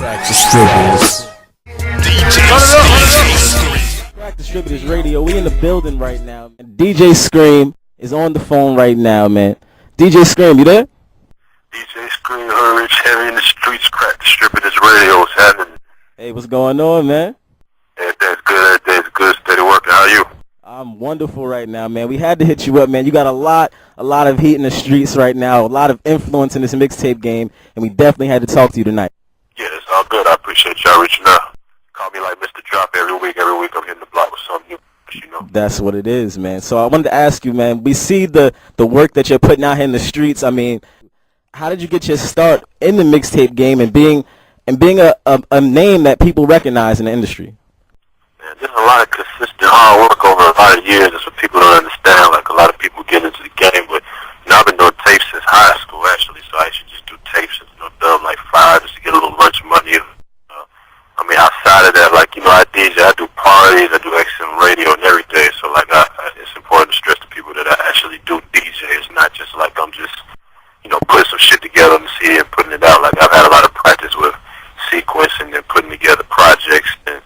Distributors. Crack Distributors Radio. We in the building right now. And DJ Scream is on the phone right now, man. DJ Scream, you there? DJ Scream, Rich, heavy in the streets, Crack Distributors Radio. What's happening? Hey, what's going on, man? Everything's good, steady working. How are you? I'm wonderful right now, man. We had to hit you up, man. You got a lot of heat in the streets right now, a lot of influence in this mixtape game, and we definitely had to talk to you tonight. Yeah, it's all good. I appreciate y'all reaching out. Call me like Mr. Drop every week. Every week I'm hitting the block with something new, you know. That's what it is, man. So I wanted to ask you, man, we see the work that you're putting out here in the streets. I mean, how did you get your start in the mixtape game and being a name that people recognize in the industry? Man, there's a lot of consistent hard work over a lot of years. That's what people don't understand. Like, a lot of people get into the game, but I've been doing tapes since high school, actually, so I should just do tapes and, dumb like 5 just to get a little lunch money. I mean, outside of that, like, I DJ, I do parties, I do XM radio and everything, so, like, it's important to stress to people that I actually do DJ. It's not just like I'm just, putting some shit together on the CD and putting it out. Like, I've had a lot of practice with sequencing and putting together projects and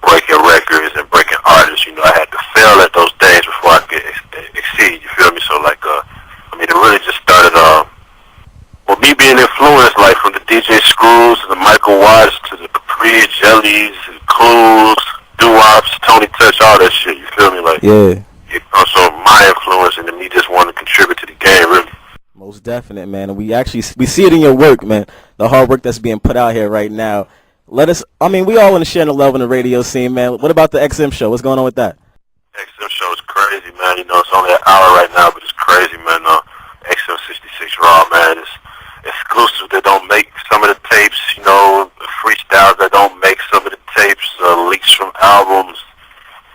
breaking records and breaking artists. I had to fail at those things before I could exceed, you feel me? So, like, it really just started, with me being influenced, like, from the DJ Screws to the Michael Watts to the Capri Jellies, Clues, Doo-Wops, Tony Touch, all that shit, you feel me? Like, yeah. So my influence and me just wanting to contribute to the game, really. Most definite, man. And we see it in your work, man. The hard work that's being put out here right now. We all want to share the love on the radio scene, man. What about the XM show? What's going on with that? XM show is crazy, man. It's only an hour right now, but it's crazy, man. XM 66 Raw, man. It's exclusive. They don't make some of the tapes, freestyles that don't make some of the tapes, leaks from albums,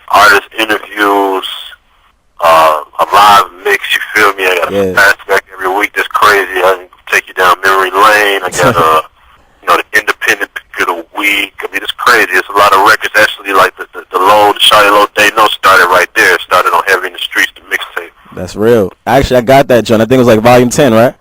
artist interviews, a live mix, you feel me? I got a flashback every week that's crazy. I can take you down memory lane. I got, the independent pick of the week. I mean, it's crazy. It's a lot of records. Actually, like the Shawty Low Day No started right there. It started on Heavy in the Streets, the mixtape. That's real. Actually, I got that, John. I think it was like volume 10, right?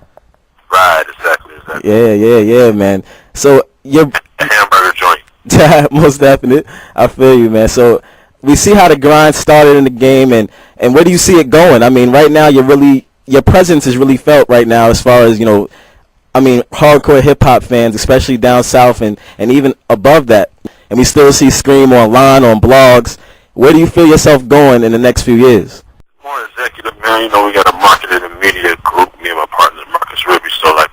Right, exactly. Yeah, man. So you're a hamburger joint. Most definite. I feel you, man. So we see how the grind started in the game, and where do you see it going? I mean, right now your presence is really felt right now as far as, hardcore hip-hop fans, especially down south and even above that. And we still see Scream online, on blogs. Where do you feel yourself going in the next few years? More executive, man. We got a marketing and media group, me and my partner, Marcus Ribby. So, like,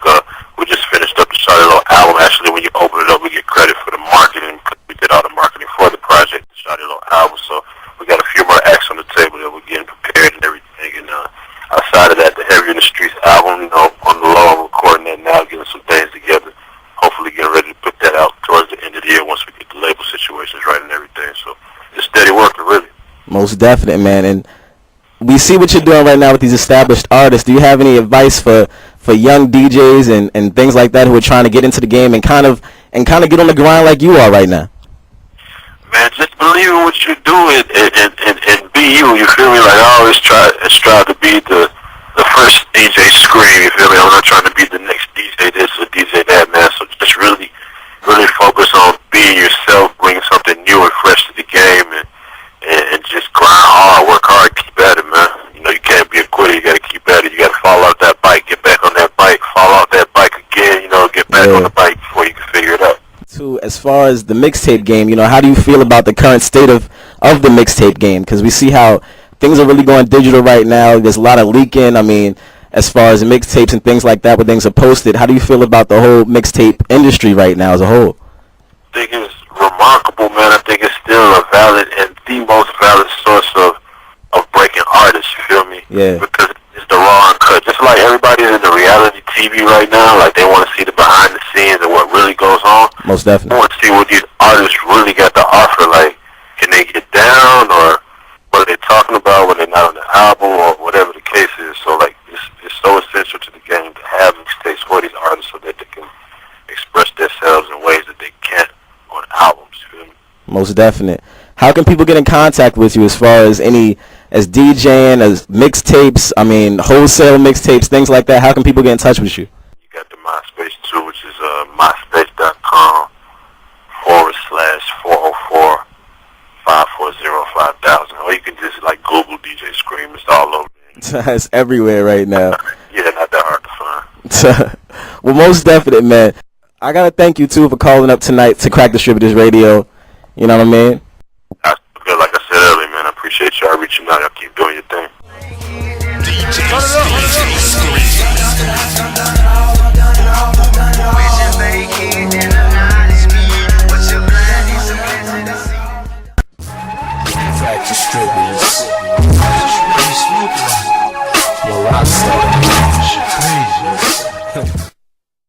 we just finished up the Shawty Low album. Actually, when you open it up, we get credit for the marketing, because we did all the marketing for the project, the Shawty Low album. So, we got a few more acts on the table that we're getting prepared and everything. And outside of that, the Heavy in the Streets album, on the low, I'm recording that now, getting some things together. Hopefully getting ready to put that out towards the end of the year once we get the label situations right and everything. So, it's steady working, really. Most definite, man. And we see what you're doing right now with these established artists. Do you have any advice for young DJs and things like that who are trying to get into the game and kind of get on the grind like you are right now? Man, just believe in what you do and be you. You feel me? Like, I always strive to be the first DJ Scream. You feel me? I'm not trying to be the next DJ this or DJ that, man. So just really focus on being yourself, bringing something new and fresh to the game, and just grind hard, work hard, keep at it, man. You can't be a quitter. You got to keep at it. You got to fall off that bike, get back on that bike, fall off that bike again. Get back on the bike before you can figure it out. Too, as far as the mixtape game, how do you feel about the current state of the mixtape game? Because we see how things are really going digital right now. There's a lot of leaking. I mean, as far as mixtapes and things like that, where things are posted, how do you feel about the whole mixtape industry right now as a whole? I think it's remarkable, man. I think it's still a valid and the most valid source of breaking artists, you feel me? Yeah. Because it's the raw and cut. Just like everybody's in the reality TV right now, like they want to see the behind the scenes and what really goes on. Most definitely. I want to see what these artists really got to offer. Like, can they get down, or what are they talking about when they're not on the album, or whatever the case is. So, like, it's so essential to the game to have mixtapes for these artists so that they can express themselves in ways that they can't on albums, you feel me? Most definite. How can people get in contact with you as far as DJing, as mixtapes, wholesale mixtapes, things like that? How can people get in touch with you? You got the MySpace too, which is myspace.com It's everywhere right now. Yeah, not that hard to find. Well, most definite, man. I gotta thank you too for calling up tonight to Crack Distributors Radio. You know what I mean? I feel like I said earlier, man. I appreciate y'all reaching out. Y'all keep doing your thing. DJ